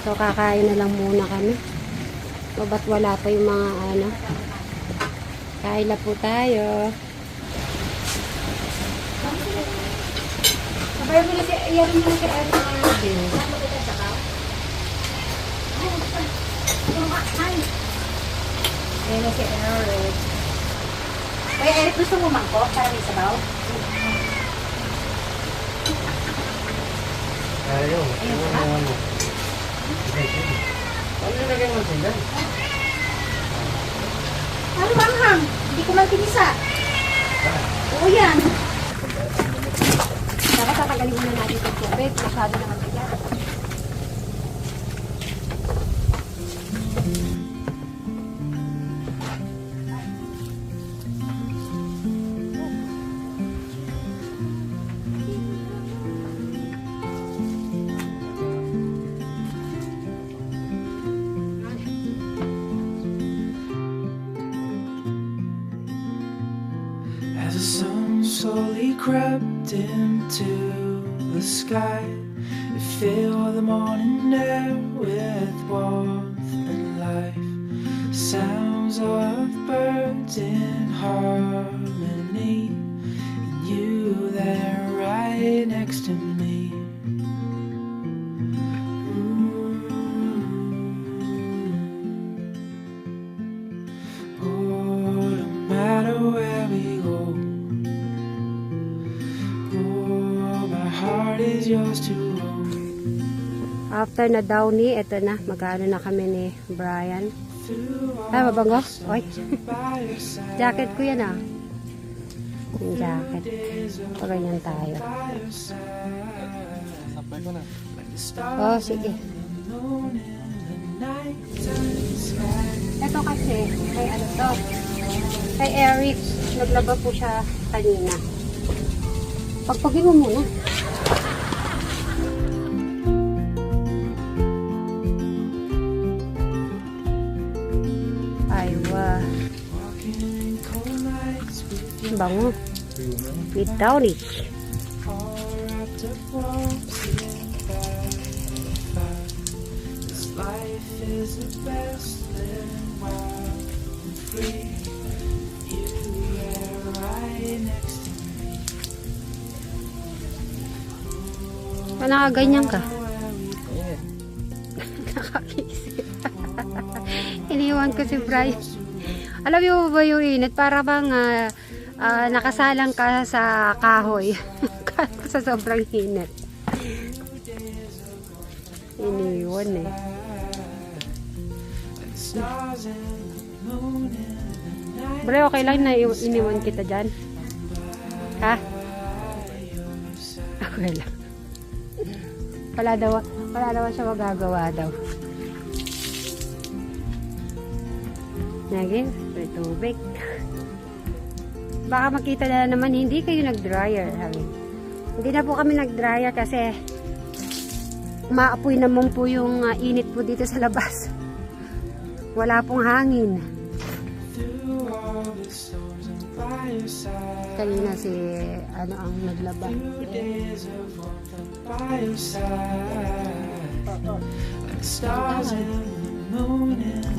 So, kakain na lang muna kami. So, ba't wala pa yung mga ano? Kain na po tayo. Sabay mo na si, iyan mo na si Erwin. Ayan na si Eric. Kuya Eric, gusto mo mangkok para may sabaw? Ayaw. Ano? Ano yung lagay mo sindan? Ano manghang? Hindi ko man tinisa. Oo yan. Dapat tatanggalin muna natin itong tubig. Masyado naman bigat. As the sun slowly crept into the sky, it filled the morning air with warmth and life. Sounds of birds in harmony, and you there right next to me. Oh, no matter where we go, yours to own. After na Downy, eto na. Mag-ano na kami ni Brian. Ay, mabango? Oy. Jacket ko yan ah. Yung jacket. Paganyan tayo. Oh, sige. Ito kasi, kay ano to? Kay Eric. Naglaba po siya kanina. Pagpagin mo muna. Aywa. Bango. With Downy. Nakaganyan ka. Nakakisip. Iniwan ko si Brian. Alam mo ba yung init? Para bang nakasalang ka sa kahoy. Sa sobrang init. Iniwan eh. Bro, okay lang na iniwan kita dyan? Ha? Okay lang. Wala daw siya magagawa daw. Naging may tubig. Baka makita na naman hindi kayo nag-dryer. Hindi na po kami nag-dryer kasi maapoy naman po yung init po dito sa labas. Wala pong hangin. Kanina si ano ang naglaba. Stars and the moon and